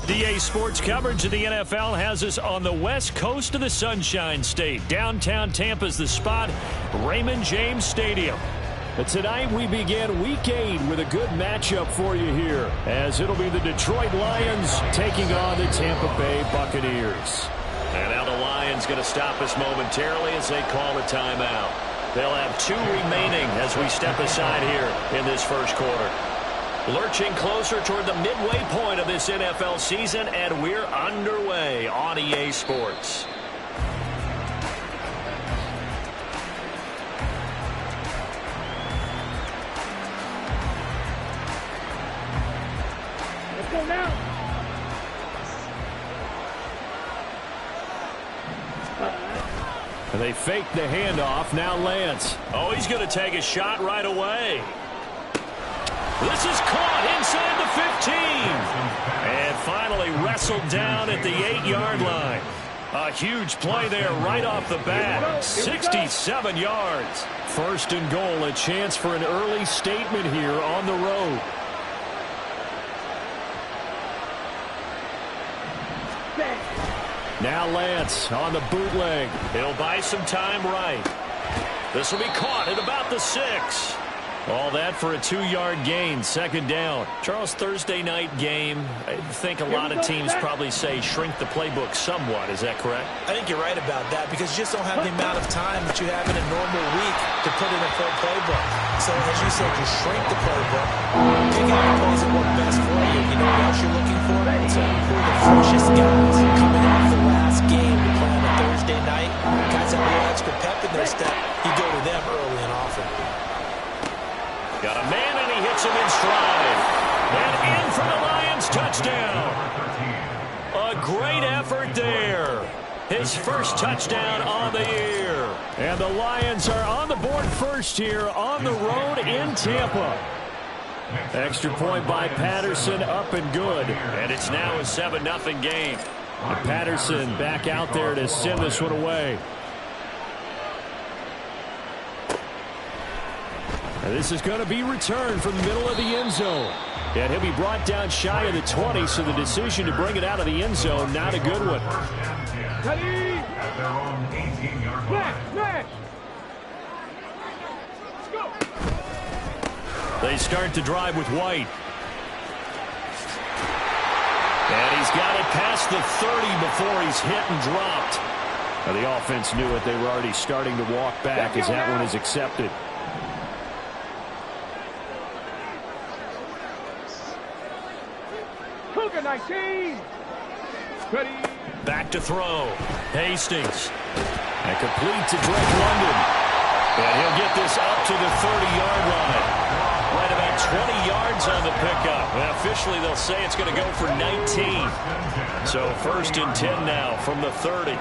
DA Sports coverage of the NFL has us on the west coast of the Sunshine State. Downtown Tampa's the spot, Raymond James Stadium. But tonight we begin Week 8 with a good matchup for you here, as it'll be the Detroit Lions taking on the Tampa Bay Buccaneers. And now the Lions going to stop us momentarily as they call a timeout. They'll have 2 remaining as we step aside here in this first quarter. Lurching closer toward the midway point of this NFL season, and we're underway on EA Sports. Let's go now. And they fake the handoff. Now Lance. Oh, he's going to take a shot right away. This is caught inside the 15. And finally wrestled down at the 8-yard line. A huge play there right off the bat. 67 yards. First and goal, a chance for an early statement here on the road. Now Lance on the bootleg. He'll buy some time right. This will be caught at about the 6. All that for a 2-yard gain, second down. Charles, Thursday night game, I think a lot of teams probably say shrink the playbook somewhat. Is that correct? I think you're right about that because you just don't have the amount of time that you have in a normal week to put in a full playbook. So, as you said, you shrink the playbook, pick out the plays that work best for you. You know what else you're looking for? So, who are the freshest guys coming off the last game to play on a Thursday night? Guys have a little extra pep in their step. You go to them early and often. Got a man, and he hits him in stride. And in for the Lions, touchdown. A great effort there. His first touchdown on the year. And the Lions are on the board first here on the road in Tampa. Extra point by Patterson, up and good. And it's now a 7-0 game. And Patterson back out there to send this one away. And this is going to be returned from the middle of the end zone. And he'll be brought down shy of the 20, so the decision to bring it out of the end zone, not a good one. They start to drive with White. And he's got it past the 30 before he's hit and dropped. Now, the offense knew it. They were already starting to walk back as that one is accepted. Cougar 19. Ready. Back to throw. Hastings. And complete to Drake London. And he'll get this up to the 30-yard line. Right about 20 yards on the pickup. And officially, they'll say it's going to go for 19. So first and 10 now from the 30.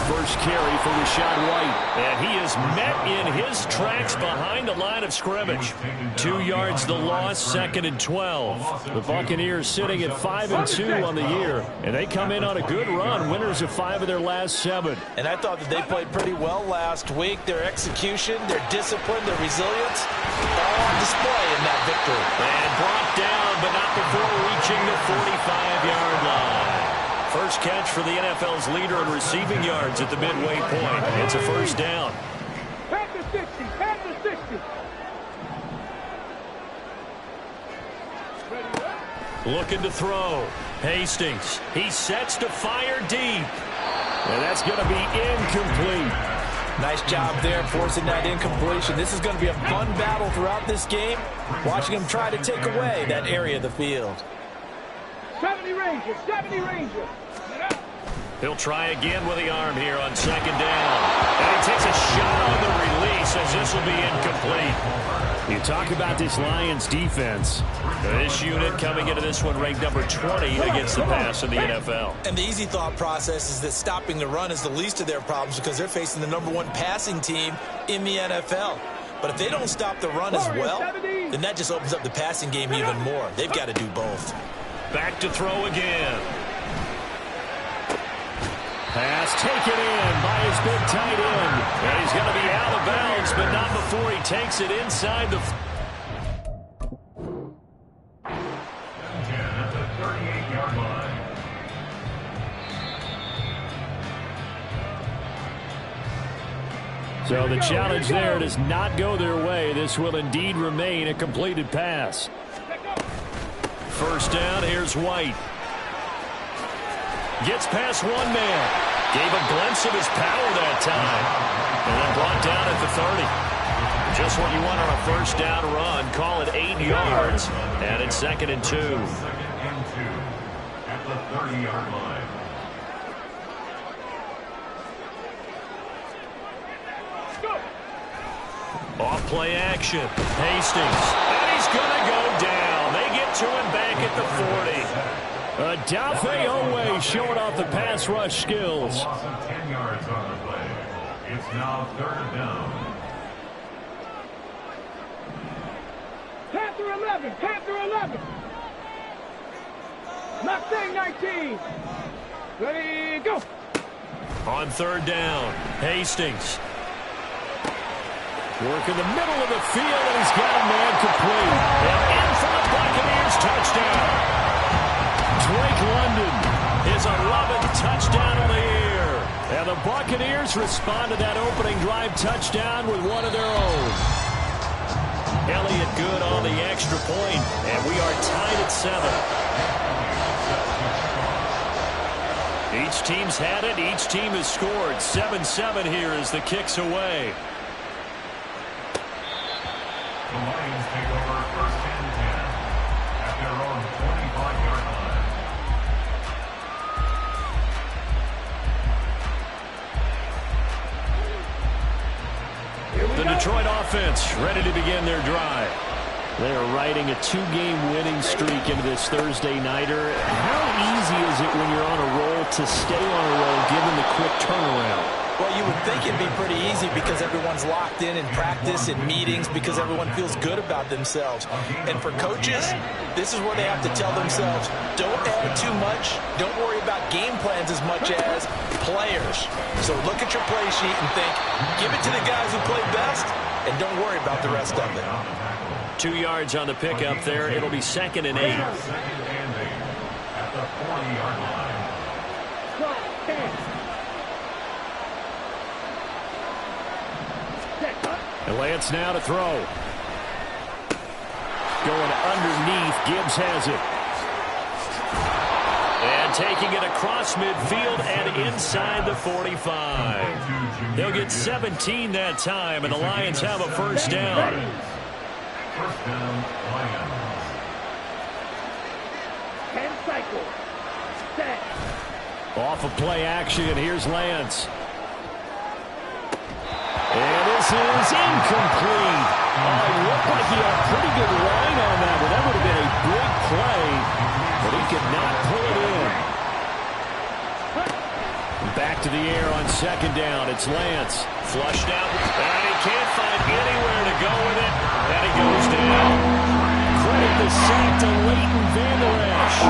First carry for Rachaad White. And he is met in his tracks behind the line of scrimmage. 2 yards the loss, second and 12. The Buccaneers sitting at 5-2 on the year. And they come in on a good run, winners of 5 of their last 7. And I thought that they played pretty well last week. Their execution, their discipline, their resilience, all on display in that victory. And brought down, but not before reaching the 45-yard line. First catch for the NFL's leader in receiving yards at the midway point. It's a first down. Pass the 60. Pass the 60. Looking to throw. Hastings. He sets to fire deep. And that's going to be incomplete. Nice job there forcing that incompletion. This is going to be a fun battle throughout this game. Watching him try to take away that area of the field. 70 Rangers. 70 Rangers. He'll try again with the arm here on second down. And he takes a shot on the release as this will be incomplete. You talk about this Lions defense. This unit coming into this one ranked number 20 against the pass in the NFL. And the easy thought process is that stopping the run is the least of their problems because they're facing the #1 passing team in the NFL. But if they don't stop the run as well, then that just opens up the passing game even more. They've got to do both. Back to throw again. Pass taken in by his big tight end. And he's going to be out of bounds, but not before he takes it inside the... So the challenge there does not go their way. This will indeed remain a completed pass. First down, here's White. Gets past one man. Gave a glimpse of his power that time. And then brought down at the 30. Just what you want on a first down run. Call it 8 yards. And it's 2nd and 2. 2nd and 2 at the 30-yard line. Off play action. Hastings. And he's going to go down. They get to him back at the 40. Adafe Owe showing off the pass rush skills. Loss of 10 yards on the play. It's now 3rd down. Panther 11, Panther 11. Mustang 19. Ready, go. On 3rd down, Hastings. Work in the middle of the field, and he's got a man complete. And in for the Buccaneers touchdown. Drake London, his 11th touchdown of the year. And the Buccaneers respond to that opening drive touchdown with one of their own. Elliott good on the extra point, and we are tied at 7. Each team's had it. Each team has scored. 7-7 here as the kick's away. The Lions take over 1st and 10 at their own 25-yard line. The Detroit offense ready to begin their drive. They are riding a 2-game winning streak into this Thursday nighter. How easy is it when you're on a roll to stay on a roll given the quick turnaround? Well, you would think it'd be pretty easy because everyone's locked in practice and meetings because everyone feels good about themselves. And for coaches, this is where they have to tell themselves, don't add too much. Don't worry about game plans as much as players. So look at your play sheet and think, give it to the guys who play best, and don't worry about the rest of it. 2 yards on the pickup there. It'll be 2nd and 8. 2nd and 8 at the 40-yard line. And Lance now to throw. Going underneath. Gibbs has it. And taking it across midfield and inside the 45. They'll get 17 that time, and the Lions have a first down. First down, Lions. 10 cycles. Set. Off of play action, here's Lance. And this is incomplete. It looked like he had a pretty good line on that one. That would have been a big play, but he could not pull it in. Back to the air on 2nd down. It's Lance. Flushed out, and he can't find anywhere to go with it, and he goes down. Credit the sack to Leighton Vander Esch.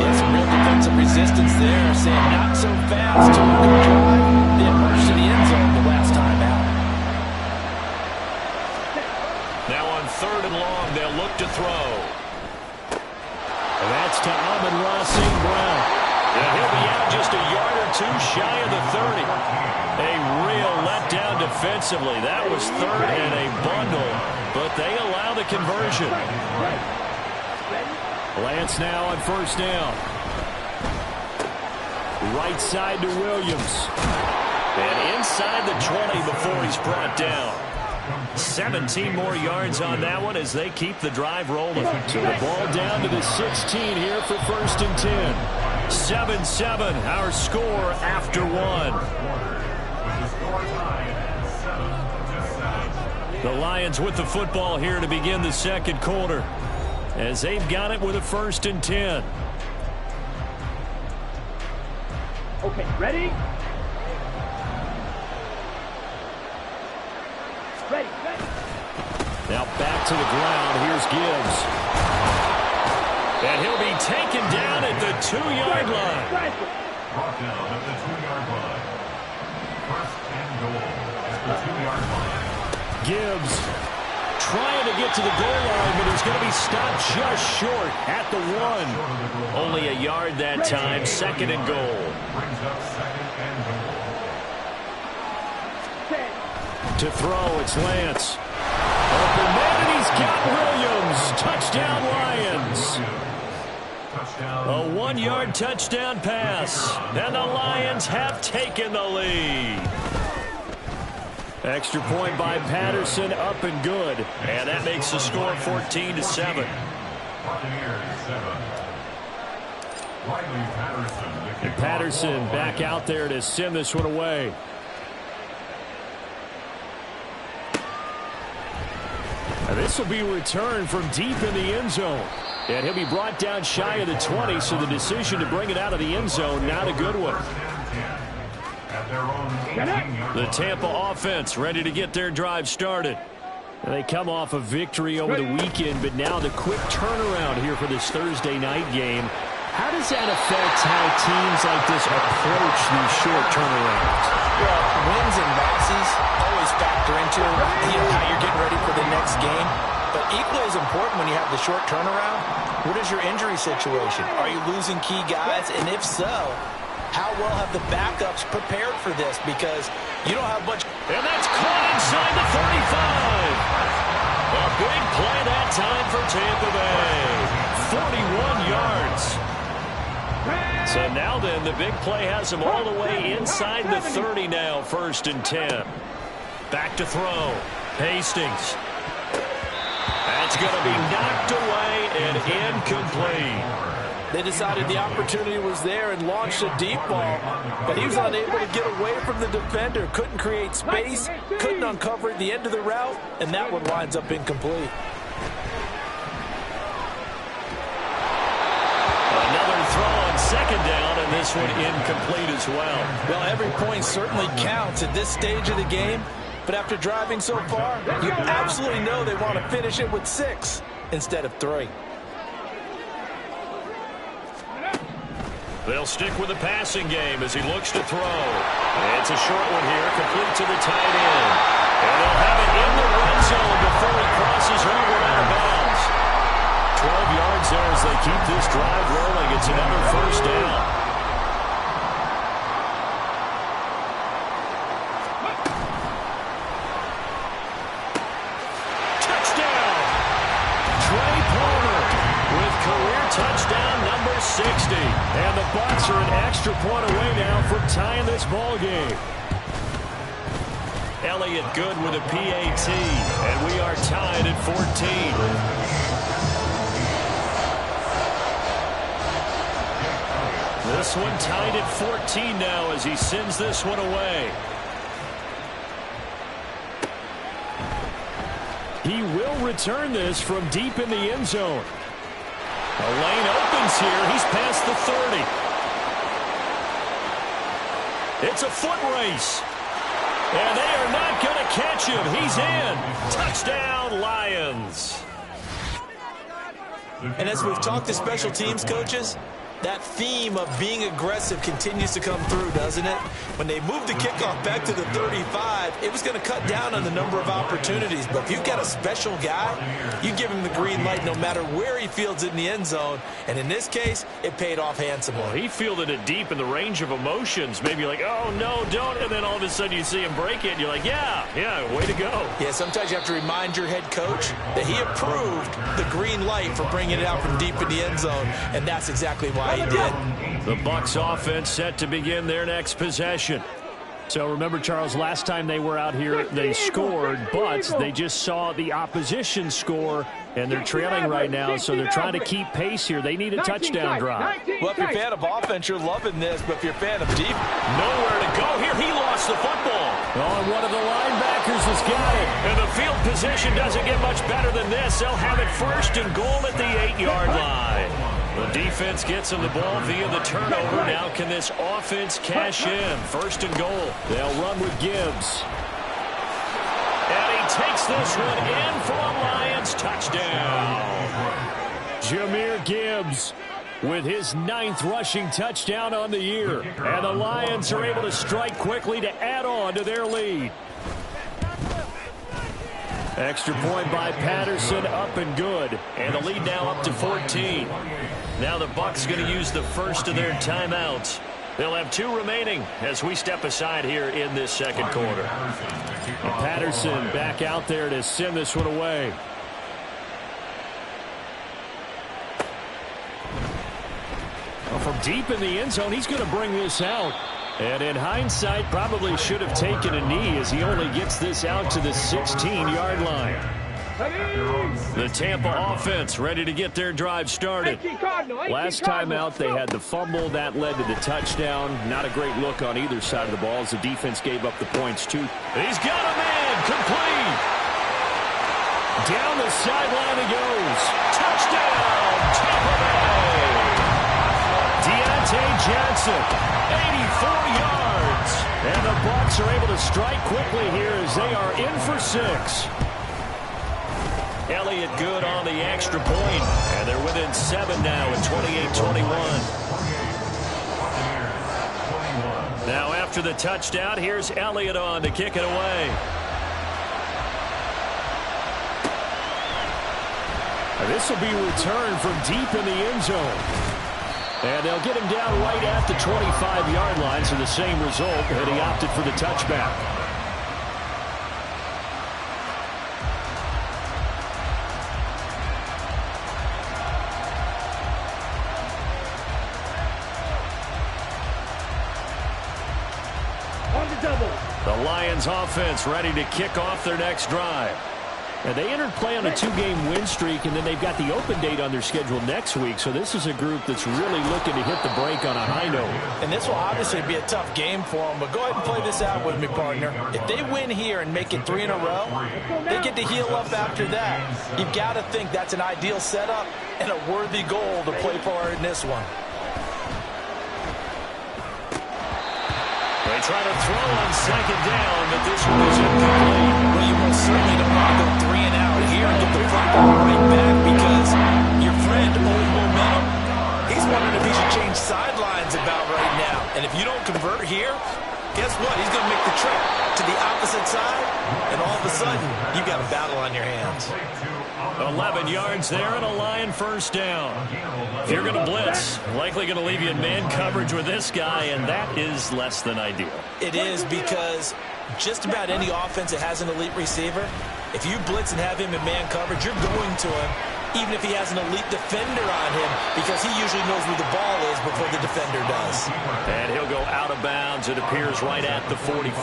Yeah, some real defensive resistance there, saying not so fast to a good drive. The immersion in the end zone the last time out. Now on 3rd and long, they'll look to throw. And that's to Amon-Ra St. Brown. And he'll be out just a yard or two shy of the 30. A real letdown defensively. That was 3rd and a bundle, but they allow the conversion. Lance now on 1st down. Right side to Williams. And inside the 20 before he's brought down. 17 more yards on that one as they keep the drive rolling. So the ball down to the 16 here for 1st and 10. 7-7, our score after 1. The Lions with the football here to begin the 2nd quarter as they've got it with a 1st and 10. Okay, ready? Ready, ready. Now back to the ground. Here's Gibbs. And he'll be taken down at the 2-yard line. Brought down at the 2-yard line. 1st and goal at the 2-yard line. Gibbs trying to get to the goal line, but he's going to be stopped just short at the 1. Only a yard that time. 2nd and goal. Brings up 2nd and goal. Set. To throw, it's Lance. Open man, and he's got Williams. Touchdown, Lions. A 1-yard touchdown pass. And the Lions have taken the lead. Extra point by Patterson, up and good. And that makes the score 14-7. Buccaneers 7. And Patterson back out there to send this one away. And this will be returned from deep in the end zone. And he'll be brought down shy of the 20, so the decision to bring it out of the end zone, not a good one. The Tampa offense ready to get their drive started. And they come off a victory over the weekend, but now the quick turnaround here for this Thursday night game. How does that affect how teams like this approach these short turnarounds? Well, wins and losses always factor into how you're getting ready for the next game. But equally as important when you have the short turnaround, what is your injury situation? Are you losing key guys? And if so, how well have the backups prepared for this? Because you don't have much. And that's caught inside the 35. A big play that time for Tampa Bay. 41 yards. So now then, the big play has them all the way inside the 30 now, 1st and 10. Back to throw. Hastings. That's going to be knocked away and incomplete. They decided the opportunity was there and launched a deep ball, but he was unable to get away from the defender. Couldn't create space, couldn't uncover the end of the route, and that one winds up incomplete. Another throw on 2nd down, and this one incomplete as well. Well, every point certainly counts at this stage of the game, but after driving so far, you absolutely know they want to finish it with 6 instead of 3. They'll stick with the passing game as he looks to throw. It's a short one here, complete to the tight end. And they'll have it in the red zone before he crosses over out of bounds. 12 yards there as they keep this drive rolling. It's another 1st down. Touchdown number 60. And the Bucs are an extra point away now from tying this ball game. Elliott good with a PAT. And we are tied at 14. This one tied at 14 now as he sends this one away. He will return this from deep in the end zone. A lane opens here. He's past the 30. It's a foot race. And they are not going to catch him. He's in. Touchdown, Lions. And as we've talked to special teams coaches, that theme of being aggressive continues to come through, doesn't it? When they moved the kickoff back to the 35, it was going to cut down on the number of opportunities. But if you've got a special guy, you give him the green light no matter where he fields it in the end zone. And in this case, it paid off handsomely. Well, he fielded it deep in the range of emotions. Maybe like, oh, no, don't. And then all of a sudden you see him break it, and you're like, yeah, way to go. Yeah, sometimes you have to remind your head coach that he approved the green light for bringing it out from deep in the end zone. And that's exactly why he did. The Bucs offense set to begin their next possession. So remember, Charles, last time they were out here, they scored, but they just saw the opposition score, and they're trailing right now, so they're trying to keep pace here. They need a touchdown drive. Well, if you're a fan of offense, you're loving this, but if you're a fan of deep, nowhere to go here. He lost the football. Oh, and one of the linebackers has got it. And the field position doesn't get much better than this. They'll have it 1st and goal at the 8-yard line. The defense gets him the ball via the turnover. Now can this offense cash in? 1st and goal. They'll run with Gibbs. And he takes this one in for a Lions touchdown. Jahmyr Gibbs with his 9th rushing touchdown on the year. And the Lions are able to strike quickly to add on to their lead. Extra point by Patterson, up and good. And the lead now up to 14. Now the Bucs going to use the first of their timeouts. They'll have 2 remaining as we step aside here in this second quarter. Patterson back out there to send this one away. From deep in the end zone, he's going to bring this out. And in hindsight, probably should have taken a knee as he only gets this out to the 16-yard line. The Tampa offense ready to get their drive started. Last time out, they had the fumble. That led to the touchdown. Not a great look on either side of the ball as the defense gave up the points, too. He's got a man. Complete. Down the sideline he goes. Touchdown, Tampa Bay. Deontay Johnson, 84 yards. And the Bucs are able to strike quickly here as they are in for 6. Elliott good on the extra point, and they're within 7 now at 28-21. Now after the touchdown, here's Elliott on to kick it away. This will be returned from deep in the end zone. And they'll get him down right at the 25-yard line, so the same result, and he opted for the touchback. On the double. The Lions offense ready to kick off their next drive. And they entered play on a 2-game win streak, and then they've got the open date on their schedule next week. So this is a group that's really looking to hit the break on a high note. And this will obviously be a tough game for them, but go ahead and play this out with me, partner. If they win here and make it 3 in a row, they get to heal up after that. You've got to think that's an ideal setup and a worthy goal to play for in this one. They try to throw on second down, but this one is incomplete. Well, you most certainly don't want to go 3 and out here and get the football right back because your friend, old momentum, he's wondering if he should change sidelines about right now. And if you don't convert here, guess what? He's going to make the trip to the opposite side, and all of a sudden, you've got a battle on your hands. 11 yards there and a Lion first down. If you're going to blitz, likely going to leave you in man coverage with this guy, and that is less than ideal. It is because just about any offense that has an elite receiver, if you blitz and have him in man coverage, you're going to him, even if he has an elite defender on him, because he usually knows where the ball is before the defender does. And he'll go out of bounds. It appears right at the 45.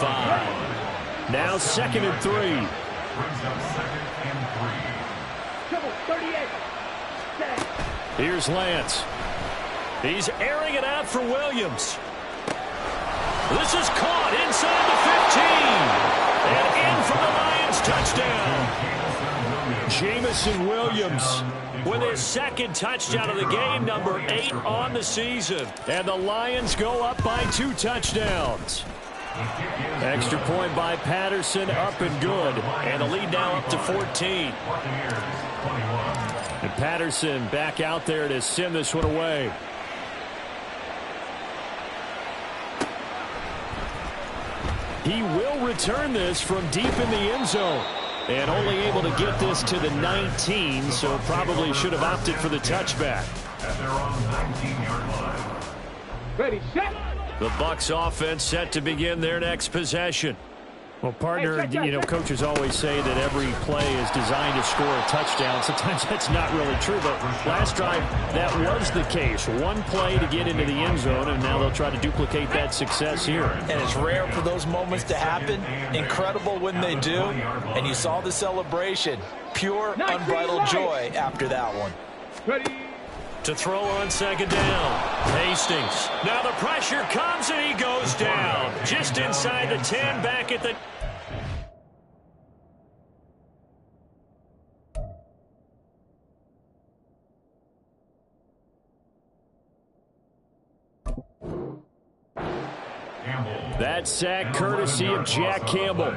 Now 2nd and 3. Double 38. Set. Here's Lance. He's airing it out for Williams. This is caught inside the 15. And in for the Lions touchdown. Jamison Williams with his 2nd touchdown of the game, number 8 on the season. And the Lions go up by 2 touchdowns. Extra point by Patterson, up and good. And the lead now up to 14. And Patterson back out there to send this one away. He will return this from deep in the end zone. And only able to get this to the 19, so probably should have opted for the touchback. At their own 19-yard line. Ready, set. The Bucs offense set to begin their next possession. Well, partner, coaches always say that every play is designed to score a touchdown. Sometimes that's not really true, but last drive, that was the case. One play to get into the end zone, and now they'll try to duplicate that success here. And it's rare for those moments to happen. Incredible when they do. And you saw the celebration. Pure, unbridled joy after that one. Ready. To throw on second down. Hastings. Now the pressure comes, and he goes down. Just inside the 10, back at the... That sack courtesy of Jack Campbell.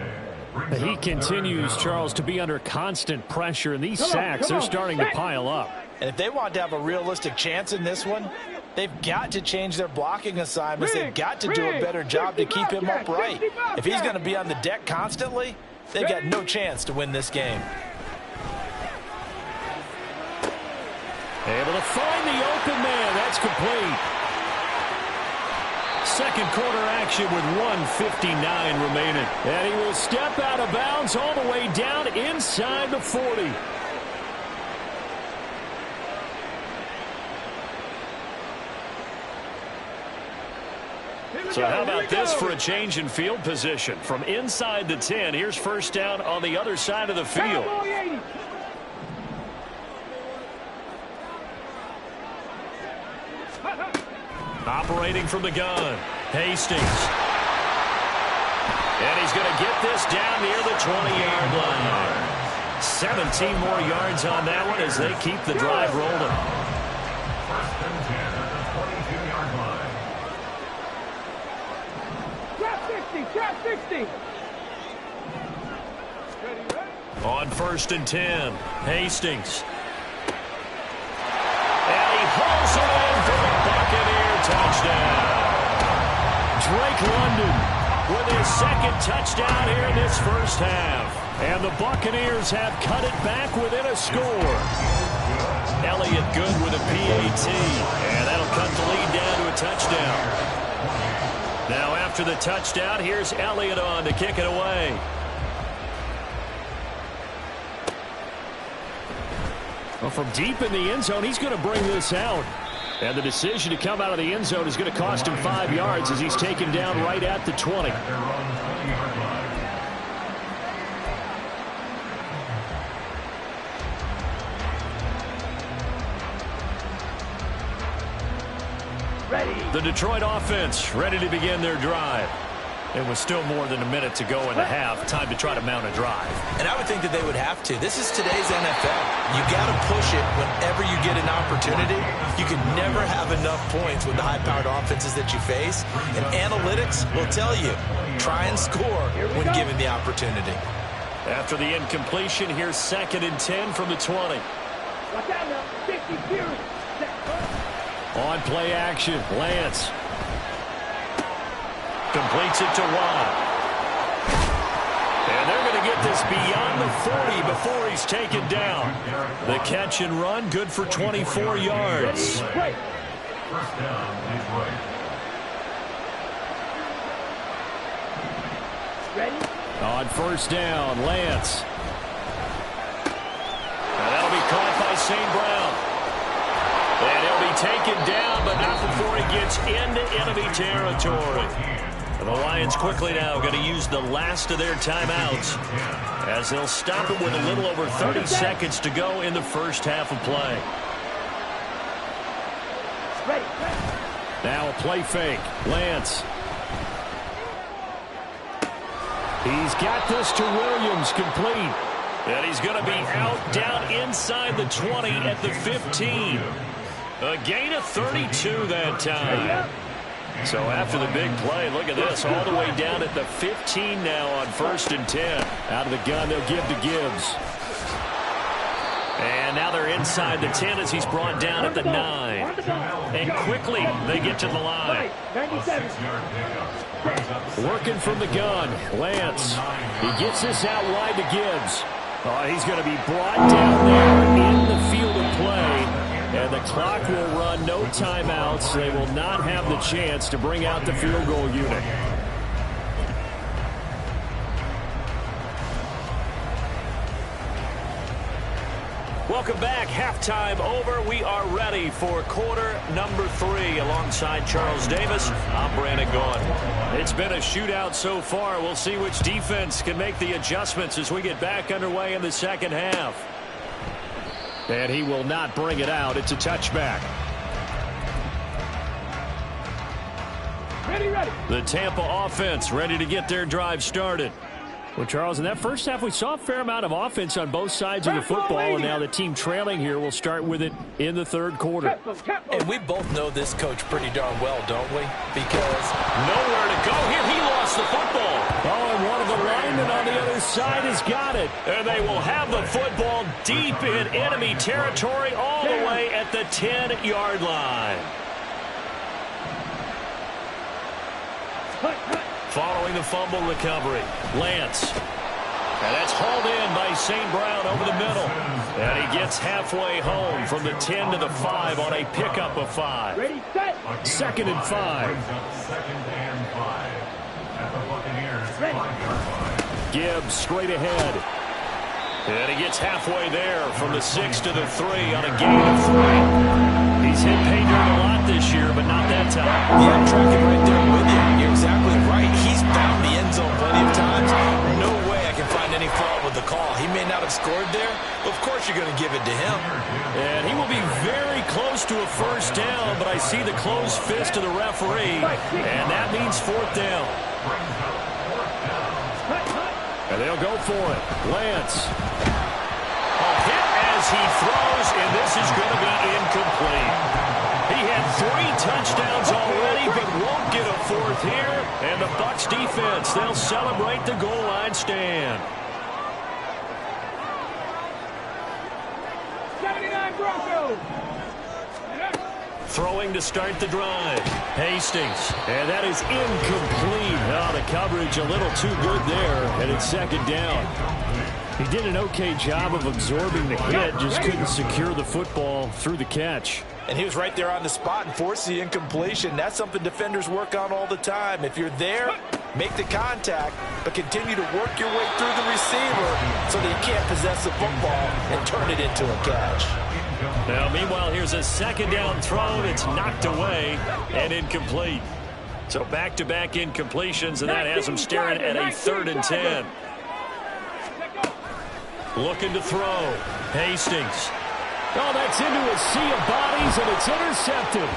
He continues, Charles, to be under constant pressure, and these sacks, they're starting to pile up. And if they want to have a realistic chance in this one, they've got to change their blocking assignments. They've got to do a better job to keep him upright. If he's going to be on the deck constantly, they've got no chance to win this game. Able to find the open man. That's complete. second quarter action with 1:59 remaining. And he will step out of bounds all the way down inside the 40. So how about this for a change in field position? From inside the 10, here's first down on the other side of the field. Operating from the gun, Hastings. And he's going to get this down near the 20-yard line. 17 more yards on that one as they keep the drive rolling. First and 10 at the 22-yard line. Trap 60. On first and 10, Hastings. And he hauls it in for the Buccaneer touchdown. Drake London with his second touchdown here in this first half. And the Buccaneers have cut it back within a score. Elliott good with a PAT. And that'll cut the lead down to a touchdown. Now after the touchdown, here's Elliott on to kick it away. Well, from deep in the end zone, he's going to bring this out. And the decision to come out of the end zone is going to cost him 5 yards as he's taken down right at the 20. The Detroit offense ready to begin their drive. It was still more than a minute to go in the half. Time to try to mount a drive. And I would think that they would have to. This is today's NFL. You got to push it whenever you get an opportunity. You can never have enough points with the high-powered offenses that you face. And analytics will tell you, try and score when given the opportunity. After the incompletion, here's second and 10 from the 20. Watch out now. 50 On play action, Lance. Completes it to Watt. And they're going to get this beyond the 40 before he's taken down. The catch and run, good for 24 yards. First down, Detroit. Ready? On first down, Lance. And that'll be caught by St. Brown. And he'll be taken down, but not before he gets into enemy territory. And the Lions quickly now going to use the last of their timeouts as they'll stop it with a little over 30 seconds to go in the first half of play. Now a play fake. Lance. He's got this to Williams, complete. And he's going to be out down inside the 20 at the 15. A gain of 32 that time. So after the big play, look at this, all the way down at the 15 now on first and 10. Out of the gun, they'll give to Gibbs. And now they're inside the 10 as he's brought down at the 9. And quickly, they get to the line. Working from the gun, Lance. He gets this out wide to Gibbs. Oh, he's going to be brought down there in the field of play. And the clock will run, no timeouts. They will not have the chance to bring out the field goal unit. Welcome back. Halftime over. We are ready for quarter number 3. Alongside Charles Davis, I'm Brandon Gaughan. It's been a shootout so far. We'll see which defense can make the adjustments as we get back underway in the second half. And he will not bring it out. It's a touchback. Ready. The Tampa offense ready to get their drive started. Well, Charles, in that first half, we saw a fair amount of offense on both sides of the football, and now the team trailing here will start with it in the third quarter. And we both know this coach pretty darn well, don't we? Because nowhere to go here. He lost the football. Oh, and one of the linemen on the other side has got it. And they will have the football deep in enemy territory all the way at the 10-yard line. Following the fumble recovery, Lance. And that's hauled in by St. Brown over the middle. And he gets halfway home from the 10 to the 5 on a pickup of 5. Ready, set. 2nd and 5. Brings up 2nd and 5 at the Buccaneers 5-yard line. Gibbs straight ahead. And he gets halfway there from the 6 to the 3 on a gain of 3. He's hit pay dirt a lot this year, but not that time. Yeah, I'm tracking right there with you. You're exactly right. He's found the end zone plenty of times. No way I can find any fault with the call. He may not have scored there, but of course you're going to give it to him. And he will be very close to a first down, but I see the closed fist of the referee, and that means 4th down. And they'll go for it. Lance. A hit as he throws, and this is going to be incomplete. He had 3 touchdowns already, but won't get a 4th here. And the Bucs defense, they'll celebrate the goal line stand. 79 Broncos. Throwing to start the drive. Hastings. And that is incomplete. Oh, the coverage a little too good there. And it's 2nd down. He did an okay job of absorbing the hit. Just couldn't secure the football through the catch. And he was right there on the spot and forced the incompletion. That's something defenders work on all the time. If you're there, make the contact, but continue to work your way through the receiver so that you can't possess the football and turn it into a catch. Now, meanwhile, here's a 2nd down throw that's knocked away and incomplete. So back-to-back incompletions, and that has him staring at a 3rd and 10. Looking to throw. Hastings. Oh, that's into a sea of bodies, and it's intercepted.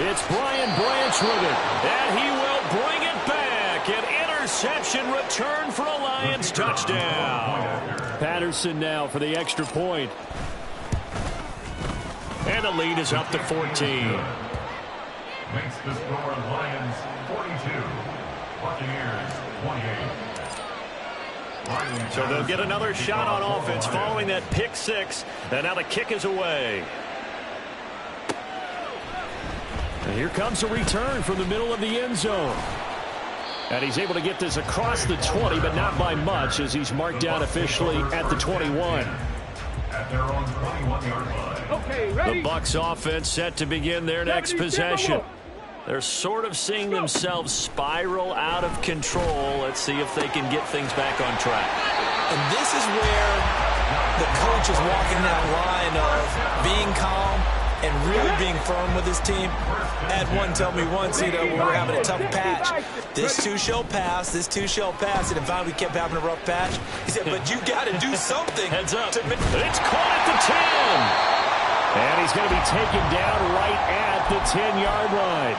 It's Brian Branch with it, and he will bring it back. An interception return for a Lions touchdown. Patterson now for the extra point. And the lead is up to 14. Makes the score Lions 42, Buccaneers 28. So they'll get another shot on offense following that pick 6. And now the kick is away. And here comes a return from the middle of the end zone. And he's able to get this across the 20, but not by much, as he's marked down officially at the 21. At their own 21-yard line. Okay, ready. The Bucs offense set to begin their next possession. They're sort of seeing themselves spiral out of control. Let's see if they can get things back on track. And this is where the coach is walking that line of being calm and really being firm with his team. Had one tell me once, when we were having a tough patch, this too shall pass, this too shall pass, and if we kept having a rough patch, he said, but you got to do something. Heads up. It's caught at the 10. And he's going to be taken down right at the 10-yard line.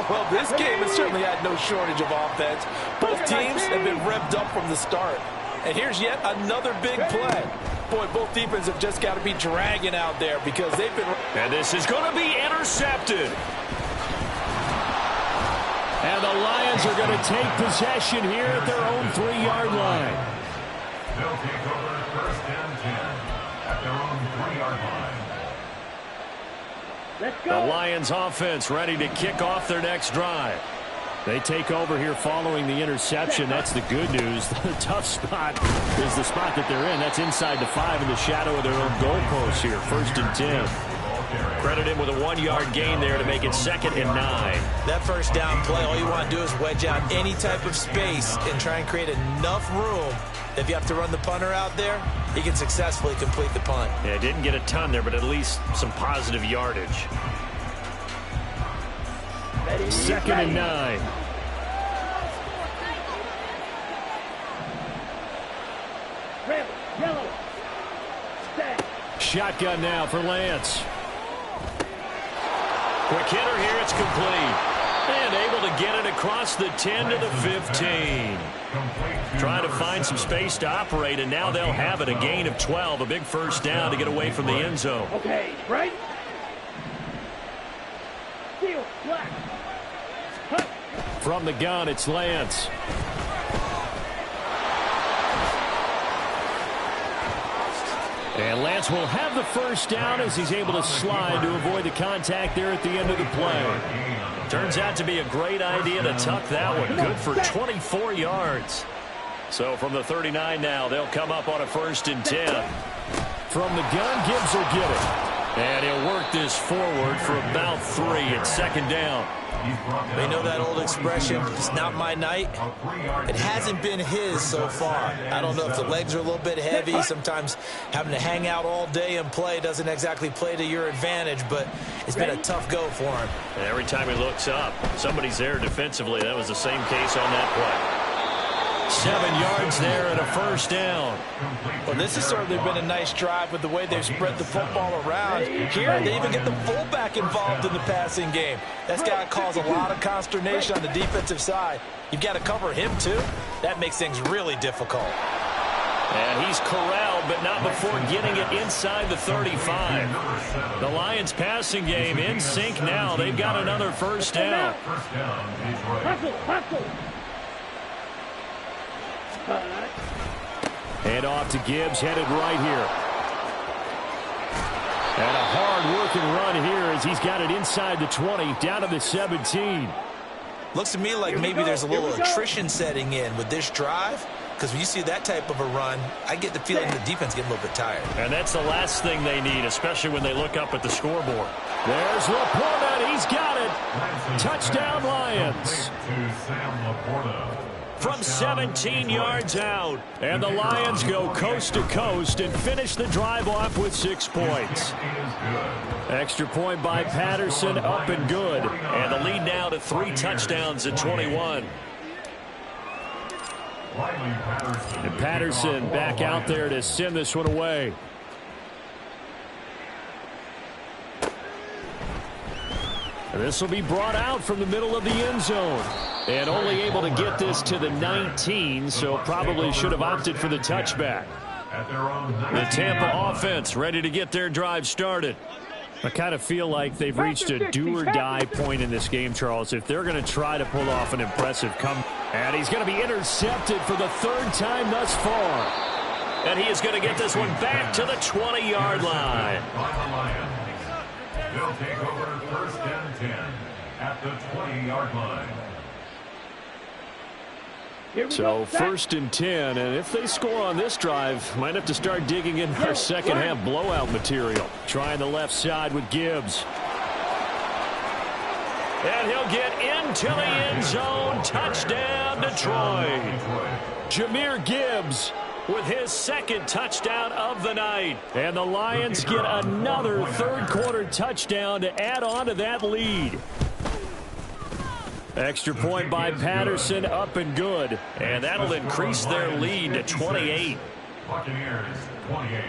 Well, this game has certainly had no shortage of offense. Both teams have been revved up from the start. And here's yet another big play. Boy, both defenses have just got to be dragging out there because they've been... And this is going to be intercepted. And the Lions are going to take possession here at their own 3-yard line. They'll take over 1st and 10 at their own 3-yard line. Let's The go. Lions offense ready to kick off their next drive. They take over here following the interception. That's the good news. The tough spot is the spot that they're in. That's inside the 5 in the shadow of their own goalpost here. 1st and 10. Credit him with a 1-yard gain there to make it 2nd and 9. That first down play, all you want to do is wedge out any type of space and try and create enough room. If you have to run the punter out there, he can successfully complete the punt. Yeah, didn't get a ton there, but at least some positive yardage. Ready, 2nd and 9. Red, yellow. Set. Shotgun now for Lance. Quick hitter here, it's complete. And able to get it across the 10 to the 15. Trying to find some space to operate, and now they'll have it. A gain of 12, a big first down to get away from the end zone. Okay, right. Steel, black. Cut. From the gun, it's Lance. And Lance will have the first down as he's able to slide to avoid the contact there at the end of the play. Turns out to be a great idea to tuck that one. Good for 24 yards. So from the 39 now, they'll come up on a 1st and 10. From the gun, Gibbs will get it. And he'll work this forward for about 3 at 2nd down. They know that old expression, it's not my night. It hasn't been his so far. I don't know if the legs are a little bit heavy. Sometimes having to hang out all day and play doesn't exactly play to your advantage, but it's been a tough go for him. And every time he looks up, somebody's there defensively. That was the same case on that play. 7 yards there and a 1st down. Well, this has certainly been a nice drive with the way they've spread the football around. Here, they even get the fullback involved in the passing game. That's got to cause a lot of consternation on the defensive side. You've got to cover him, too. That makes things really difficult. And he's corralled, but not before getting it inside the 35. The Lions passing game in sync now. They've got another 1st down. Hustle. Hand off to Gibbs, headed right here. And a hard-working run here as he's got it inside the 20, down to the 17. Looks to me like maybe there's a little attrition setting in with this drive, because when you see that type of a run, I get the feeling the defense getting a little bit tired. And that's the last thing they need, especially when they look up at the scoreboard. There's Laporta. He's got it. Touchdown, Lions. From 17 yards out. And the Lions go coast to coast and finish the drive off with 6 points. Extra point by Patterson, up and good. And the lead now to 3 touchdowns at 21. And Patterson back out there to send this one away. And this will be brought out from the middle of the end zone. And only able to get this to the 19, so probably should have opted for the touchback. The Tampa offense ready to get their drive started. I kind of feel like they've reached a do-or-die point in this game, Charles, if they're going to try to pull off an impressive comeback. And he's going to be intercepted for the 3rd time thus far. And he is going to get this one back to the 20-yard line. They'll take over 1st and 10 at the 20-yard line. So 1st and 10, and if they score on this drive, might have to start digging in our second half blowout material. Trying the left side with Gibbs. And he'll get into the end zone. Touchdown, Detroit. Jahmyr Gibbs with his 2nd touchdown of the night. And the Lions get another 3rd quarter touchdown to add on to that lead. Extra point by Patterson, up and good. And that'll increase their lead to 28. Buccaneers, 28.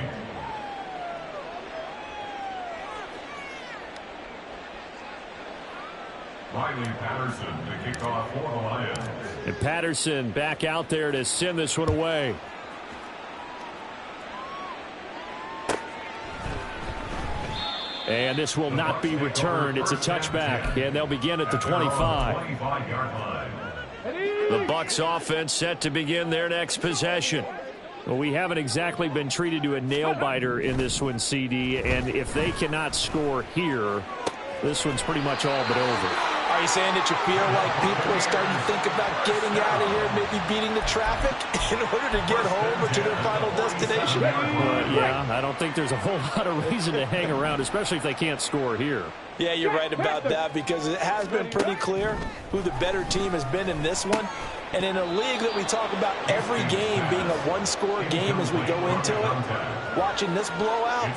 Riley Patterson, the kickoff for the Lions. And Patterson back out there to send this one away. And this will not be returned. It's a touchback, and they'll begin at the 25. The Bucs offense set to begin their next possession. Well, we haven't exactly been treated to a nail-biter in this one, CD, and if they cannot score here, this one's pretty much all but over. Are you saying that you feel like people are starting to think about getting out of here, maybe beating the traffic in order to get home or to their final destination? Yeah, I don't think there's a whole lot of reason to hang around, especially if they can't score here. Yeah, you're right about that, because it has been pretty clear who the better team has been in this one. And in a league that we talk about every game being a one-score game as we go into it, watching this blowout,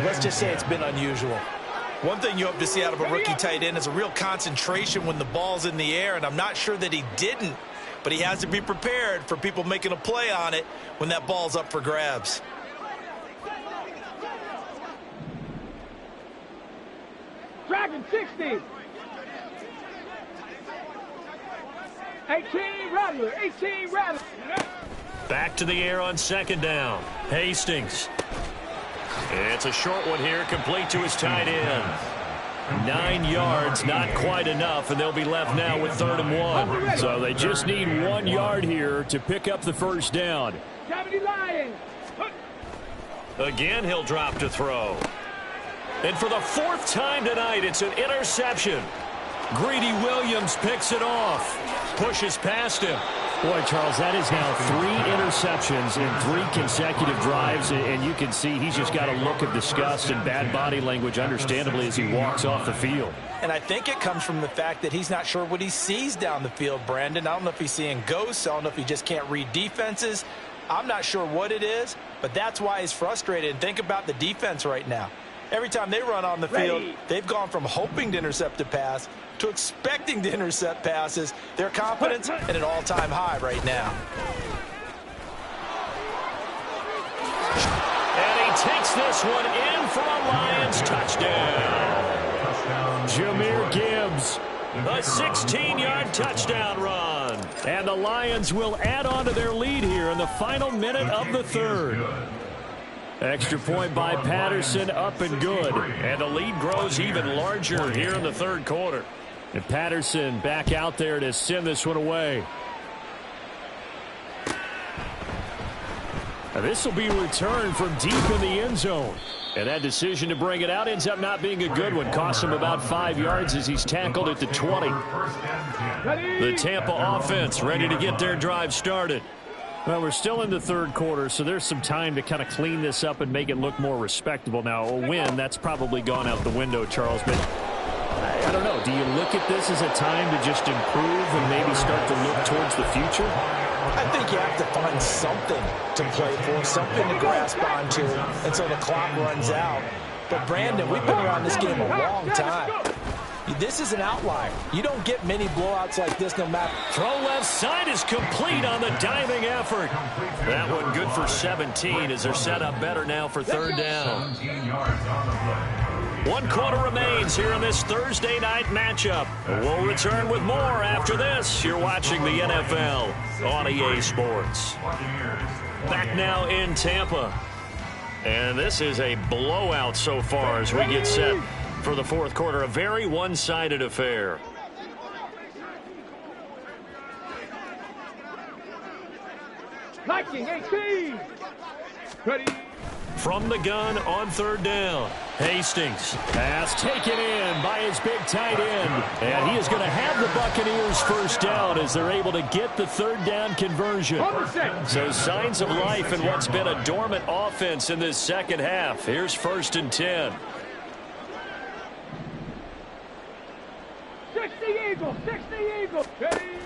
let's just say it's been unusual. One thing you hope to see out of a rookie tight end is a real concentration when the ball's in the air, and I'm not sure that he didn't, but he has to be prepared for people making a play on it when that ball's up for grabs. Dragon 60. 18 Rattler. 18 Rattler. Back to the air on 2nd down. Hastings. It's a short one here, complete to his tight end. 9 yards, not quite enough, and they'll be left now with 3rd and 1. So they just need 1 yard here to pick up the 1st down. Again, he'll drop to throw. And for the 4th time tonight, it's an interception. Greedy Williams picks it off. Pushes past him. Boy, Charles, that is now 3 interceptions in 3 consecutive drives, and you can see he's just got a look of disgust and bad body language, understandably, as he walks off the field. And I think it comes from the fact that he's not sure what he sees down the field, Brandon. I don't know if he's seeing ghosts. I don't know if he just can't read defenses. I'm not sure what it is, but that's why he's frustrated. And think about the defense right now. Every time they run on the field, they've gone from hoping to intercept a pass to expecting to intercept passes. Their confidence at an all-time high right now. And he takes this one in for a Lions touchdown. Jahmyr Gibbs, a 16-yard touchdown run. And the Lions will add on to their lead here in the final minute of the third. Extra point by Patterson, up and good. And the lead grows even larger here in the third quarter. And Patterson back out there to send this one away. Now this will be returned from deep in the end zone. And that decision to bring it out ends up not being a good one. Costs him about 5 yards as he's tackled at the 20. The Tampa offense ready to get their drive started. Well, we're still in the third quarter, so there's some time to kind of clean this up and make it look more respectable. Now, a win, that's probably gone out the window, Charles. But I don't know. Do you look at this as a time to just improve and maybe start to look towards the future? I think you have to find something to play for, something to grasp onto until the clock runs out. But, Brandon, we've been around this game a long time. This is an outlier. You don't get many blowouts like this no matter. Throw left side is complete on the diving effort. That one good for 17 as they're set up better now for third down. 1 quarter remains here in this Thursday night matchup. We'll return with more after this. You're watching the NFL on EA Sports. Back now in Tampa. And this is a blowout so far as we get set for the fourth quarter. A very one-sided affair. Liking 18. Ready. From the gun on third down. Hastings. Pass taken in by his big tight end. And he is going to have the Buccaneers first down as they're able to get the third down conversion. So signs of life in what's been a dormant offense in this second half. Here's 1st and 10. 60 Eagles, 60 Eagles. Ready.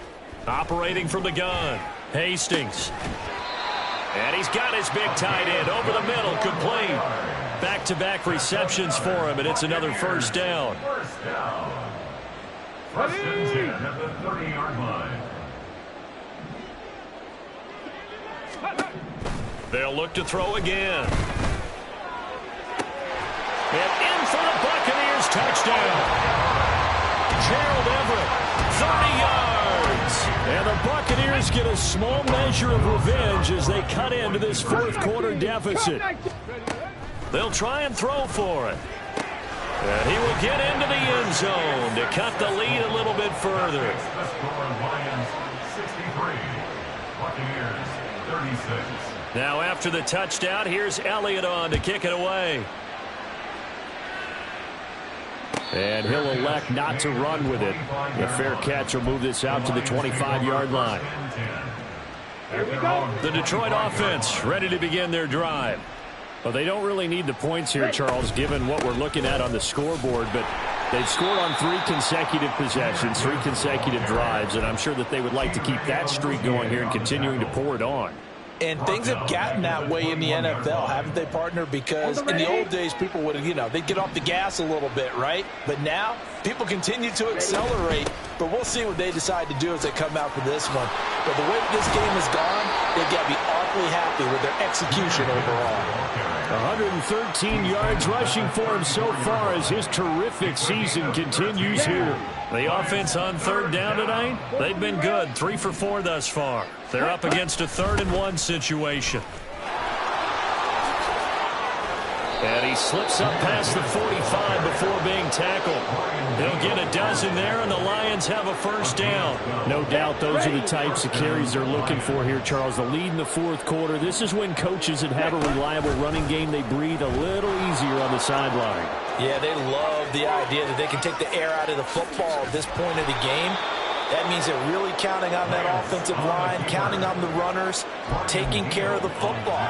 Operating from the gun. Hastings. And he's got his big tight end over the middle, complete. Back-to-back receptions for him, and it's another first down. First down. First and 10 at the 30-yard line. They'll look to throw again. And in for the Buccaneers touchdown. Gerald Everett, 30 yards. And the Buccaneers get a small measure of revenge as they cut into this fourth quarter deficit. They'll try and throw for it. And he will get into the end zone to cut the lead a little bit further. The score, Lions 63, Buccaneers 36. Now after the touchdown, here's Elliott on to kick it away. And he'll elect not to run with it. The fair catch will move this out to the 25-yard line. The Detroit offense ready to begin their drive. Well, they don't really need the points here, Charles, given what we're looking at on the scoreboard, but they've scored on 3 consecutive possessions, 3 consecutive drives, and I'm sure that they would like to keep that streak going here and continuing to pour it on. And things have gotten that way in the NFL, haven't they, partner? Because in the old days, people would have, they'd get off the gas a little bit, right? But now, people continue to accelerate. But we'll see what they decide to do as they come out for this one. But the way that this game has gone, they've got to be awfully happy with their execution overall. 113 yards rushing for him so far as his terrific season continues here. The offense on third down tonight, they've been good. 3 for 4 thus far. They're up against a 3rd and 1 situation. And he slips up past the 45 before being tackled. He'll get a dozen there, and the Lions have a first down. No doubt those are the types of carries they're looking for here, Charles. The lead in the fourth quarter. This is when coaches that have a reliable running game, they breathe a little easier on the sideline. Yeah, they love the idea that they can take the air out of the football at this point of the game. That means they're really counting on that offensive line, counting on the runners, taking care of the football.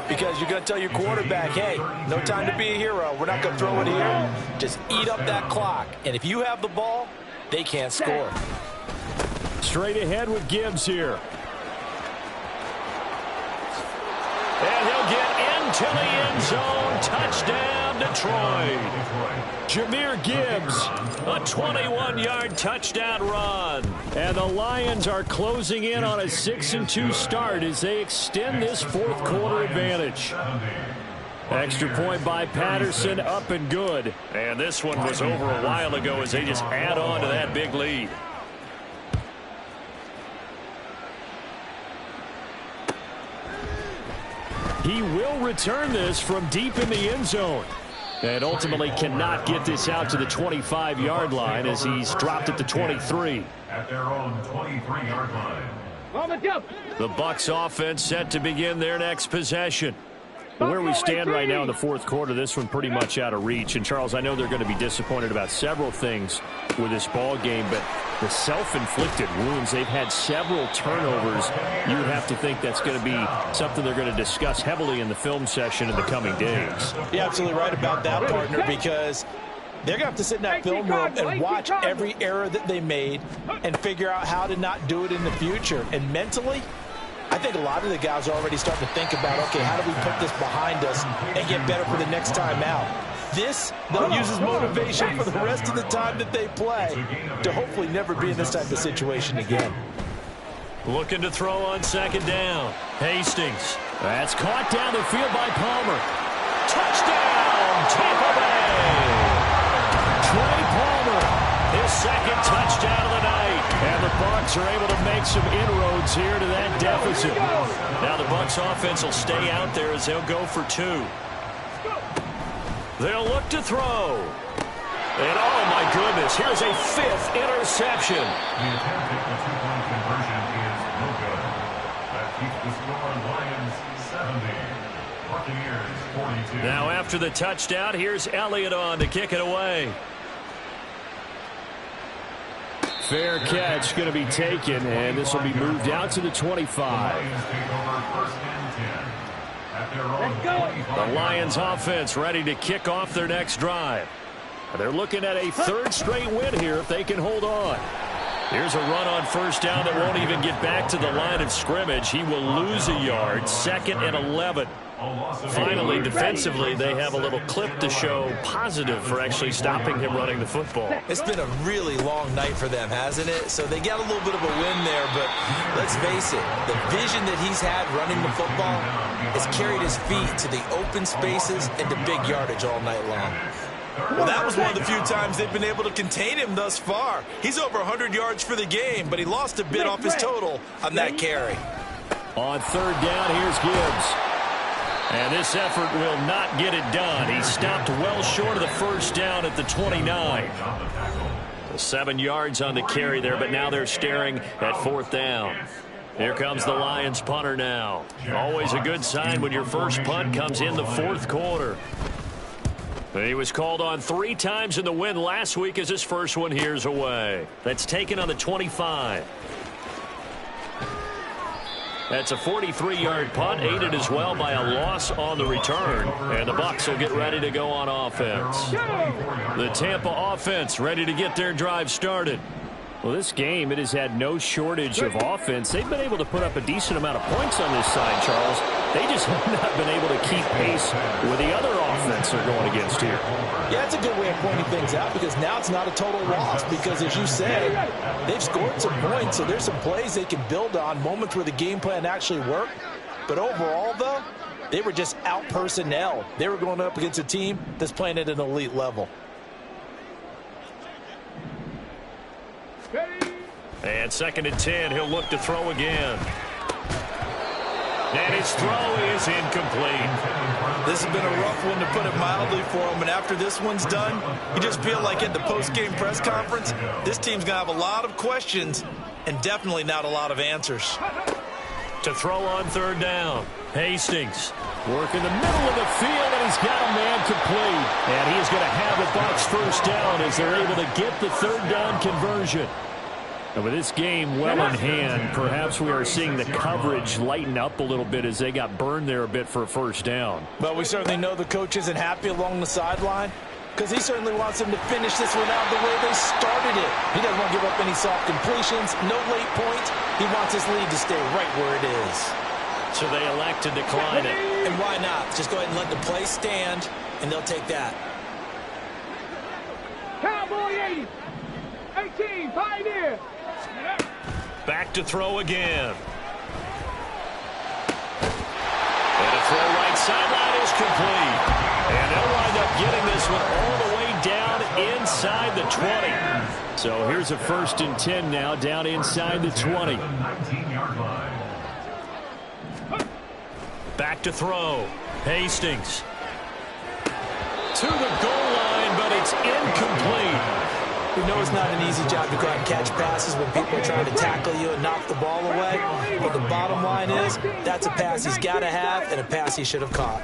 Because you're going to tell your quarterback, hey, no time to be a hero. We're not going to throw it here. Just eat up that clock. And if you have the ball, they can't score. Straight ahead with Gibbs here. And he'll get into the end zone. Touchdown, Detroit. Jahmyr Gibbs, a 21-yard touchdown run. And the Lions are closing in on a 6-2 start as they extend this fourth quarter advantage. Extra point by Patterson, up and good. And this one was over a while ago as they just add on to that big lead. He will return this from deep in the end zone. And ultimately cannot get this out to the 25-yard line as he's dropped at the 23. At their own 23-yard line. The Bucs offense set to begin their next possession. Where we stand right now in the fourth quarter, this one pretty much out of reach. And, Charles, I know they're going to be disappointed about several things with this ball game, but the self-inflicted wounds, they've had several turnovers. You would have to think that's going to be something they're going to discuss heavily in the film session in the coming days. You're absolutely right about that, partner, because they're going to have to sit in that film room and watch every error that they made and figure out how to not do it in the future. And mentally, I think a lot of the guys are already starting to think about, okay, how do we put this behind us and get better for the next time out? This, they'll use as motivation for the rest of the time that they play to hopefully never be in this type of situation again. Looking to throw on second down. Hastings. That's caught down the field by Palmer. Touchdown, Tampa Bay. Trey Palmer, his second touchdown of the night. And the Bucs are able to make some inroads here to that deficit. Now the Bucs offense will stay out there as they'll go for two. They'll look to throw. And oh my goodness, here's a fifth interception. The attempt at the two-point conversion is no good. That keeps the score Lions 70. Buccaneers 42. Now after the touchdown, here's Elliott on to kick it away. Fair catch going to be taken, and this will be moved out to the 25. The Lions offense ready to kick off their next drive. They're looking at a third straight win here if they can hold on. Here's a run on first down that won't even get back to the line of scrimmage. He will lose a yard, 2nd and 11. Finally, defensively, they have a little clip to show positive for actually stopping him running the football. It's been a really long night for them, hasn't it? So they got a little bit of a win there, but let's face it, the vision that he's had running the football has carried his feet to the open spaces and to big yardage all night long. Well, that was one of the few times they've been able to contain him thus far. He's over 100 yards for the game, but he lost a bit off his total on that carry. On third down, here's Gibbs. And this effort will not get it done. He stopped well short of the first down at the 29. 7 yards on the carry there, but now they're staring at fourth down. Here comes the Lions punter now. Always a good sign when your first punt comes in the fourth quarter. He was called on 3 times in the win last week as his first one here's away. That's taken on the 25. That's a 43-yard punt, aided as well by a loss on the return. And the Bucs will get ready to go on offense. The Tampa offense ready to get their drive started. Well, this game, it has had no shortage of offense. They've been able to put up a decent amount of points on this side, Charles. They just have not been able to keep pace with the other offense they're going against here. Yeah, it's a good way of pointing things out because now it's not a total loss because, as you said, they've scored some points, so there's some plays they can build on, moments where the game plan actually worked. But overall, though, they were just out-personnel. They were going up against a team that's playing at an elite level. And 2nd and 10, he'll look to throw again. And his throw is incomplete. This has been a rough one to put it mildly for him, and after this one's done, you just feel like at the post-game press conference, this team's going to have a lot of questions and definitely not a lot of answers. To throw on third down, Hastings working the middle of the field, and he's got a man complete. And he's going to have the Bucs first down as they're able to get the third down conversion. And with this game well in hand, perhaps we are seeing the coverage lighten up a little bit as they got burned there a bit for a first down. But we certainly know the coach isn't happy along the sideline because he certainly wants them to finish this one out the way they started it. He doesn't want to give up any soft completions, no late points. He wants his lead to stay right where it is. So they elect to decline it. And why not? Just go ahead and let the play stand, and they'll take that. Cowboy 80. 18, Pioneer. Back to throw again. And a throw right sideline is complete. And they'll wind up getting this one all the way down inside the 20. So here's a 1st and 10 now down inside the 20. Back to throw. Hastings. To the goal line, but it's incomplete. We know it's not an easy job to go out and catch passes when people are trying to tackle you and knock the ball away. But the bottom line is, that's a pass he's got to have and a pass he should have caught.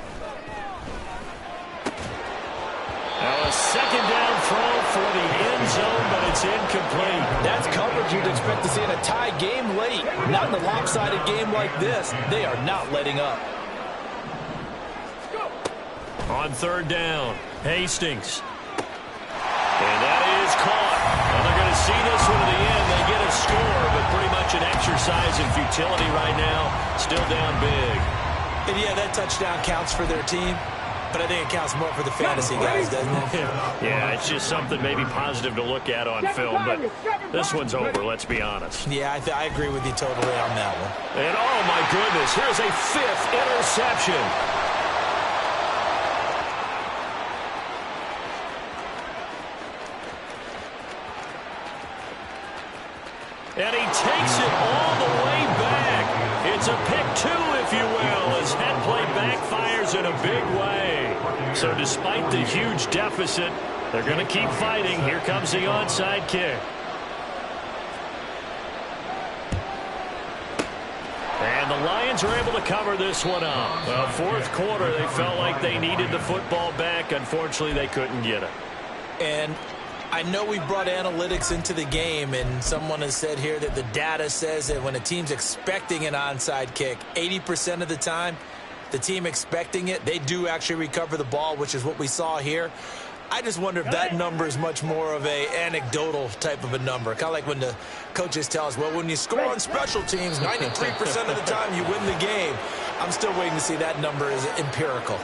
Now a 2nd down throw for the end zone, but it's incomplete. That's coverage you'd expect to see in a tie game late. Not in a lopsided game like this. They are not letting up. On 3rd down, Hastings. And that is caught. Well, they're going to see this one to the end. They get a score, but pretty much an exercise in futility right now. Still down big. And yeah, that touchdown counts for their team, but I think it counts more for the fantasy guys, doesn't it? Yeah, it's just something maybe positive to look at on film, but this one's over, let's be honest. Yeah, I agree with you totally on that one. And oh my goodness, here's a 5th interception. And he takes it all the way back. It's a pick 2, if you will, as that play backfires in a big way. So despite the huge deficit, they're going to keep fighting. Here comes the onside kick. And the Lions are able to cover this one up. Well, 4th quarter, they felt like they needed the football back. Unfortunately, they couldn't get it. And I know we brought analytics into the game, and someone has said here that the data says that when a team's expecting an onside kick, 80% of the time, the team expecting it, they do actually recover the ball, which is what we saw here. I just wonder if that number is much more of a anecdotal type of a number. Kind of like when the coaches tell us, well, when you score on special teams, 93% of the time you win the game. I'm still waiting to see that number is empirical.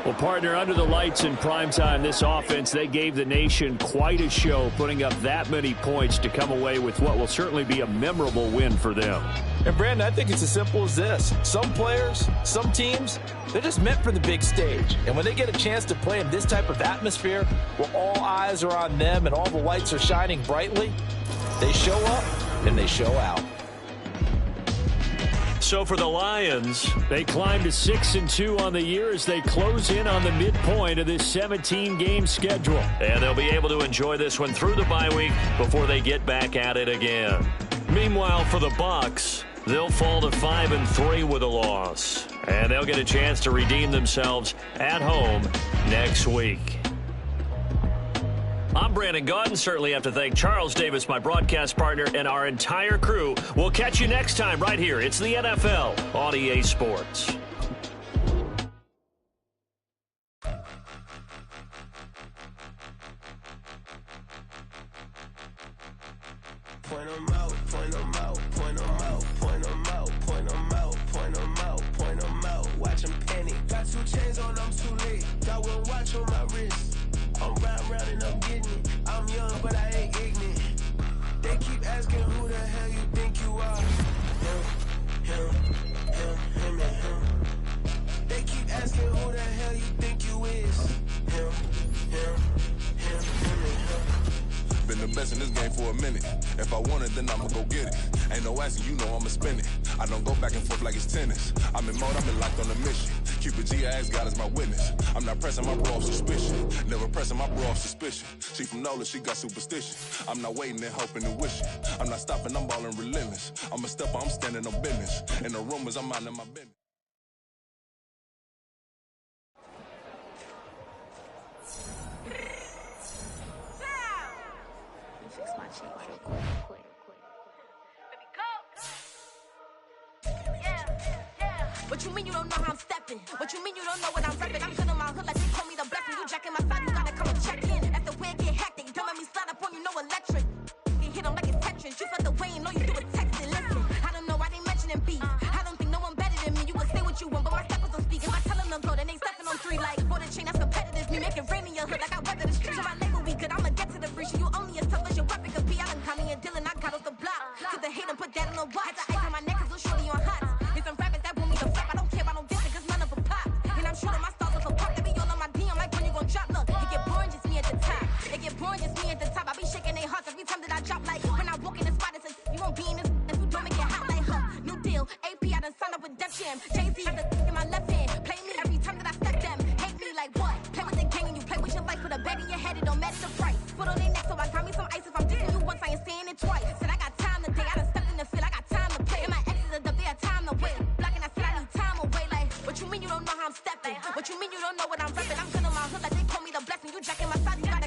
Well, partner, under the lights in primetime, this offense, they gave the nation quite a show, putting up that many points to come away with what will certainly be a memorable win for them. And, Brandon, I think it's as simple as this. Some players, some teams, they're just meant for the big stage. And when they get a chance to play in this type of atmosphere where all eyes are on them and all the lights are shining brightly, they show up and they show out. So for the Lions, they climb to 6-2 on the year as they close in on the midpoint of this 17-game schedule. And they'll be able to enjoy this one through the bye week before they get back at it again. Meanwhile, for the Bucs, they'll fall to 5-3 with a loss. And they'll get a chance to redeem themselves at home next week. I'm Brandon Gaudin. Certainly have to thank Charles Davis, my broadcast partner, and our entire crew. We'll catch you next time right here. It's the NFL on EA Sports. Point 'em out, point 'em out, point 'em out, point 'em out, point 'em out, point 'em out, point 'em out. Watch 'em panic. Got 2 chains on, I'm too late. Got 1 watch on my wrist. I'm round and I'm getting it. I'm young, but I ain't ignorant. They keep asking who the hell you think you are. Him, and him. They keep asking who the hell you think you is. Him, and him. Been the best in this game for a minute. If I want it, then I'ma go get it. Ain't no asking, you know I'ma spend it. I don't go back and forth like it's tennis. I'm in mode, I'm in locked on a mission. Keep it G, I ask God as my witness. I'm not pressing my bro off suspicion. Never pressing my bro off suspicion. She from Nola, she got superstition. I'm not waiting and hoping and wishing. I'm not stopping, I'm balling relentless. I'm a stepper, I'm standing on business. In the rumors, I'm minding my business. Fix my cheek real quick. Baby, go. Yeah. What you mean you don't know how I'm stepping? What you mean you don't know what I'm repping? I'm good in my hood like they call me the blessing. You jacking my side, you gotta come and check in. After where it get hectic, don't let me slide up on you, no electric. You hit them like it's Tetris. You felt the way and all you do is texting. Listen, I don't know why they mentioning beef. I don't think no one better than me. You can say what you want, but my steppers don't speak. If I tell them to go, then they stepping on 3 like for the chain. That's competitive. Me making rain in your hood like I weather the street. So my label be good. I'ma get to the breach. You only as tough as your weapon could be. I done Tommy and Dylan. I got off the block. To the hate and put that on the watch. Had the ice on my neck 'cause little shorty on hot. There's some rappers that want me to flop. I don't care about no dancing 'cause none of them pop. And I'm shooting my stars off a pop. They be all on my DM like when you gon' drop. Look, it get boring just me at the top. It get boring just me at the top. I be shaking their hearts every time that I drop. Like when I walk in the spot, it's like you won't be in this if you don't make it hot like her. New deal, AP. I done signed up with Def Jam. Jay-Z got the in my left hand. Play me every time that I step them. Hate me like what? Play with the gang and you play with your life. Put a bag in your head, it don't matter the price. Put on their neck, so I got me some ice. If I'm dissing you once, I ain't saying it twice. Said I got time today. I done stepped in the field. I got time to play. And my exes are up there, time to wait. Blocking, I said I need time away. Like, what you mean you don't know how I'm stepping? What you mean you don't know what I'm repping? I'm good in my hood like they call me the blessing. You jacking my side, you got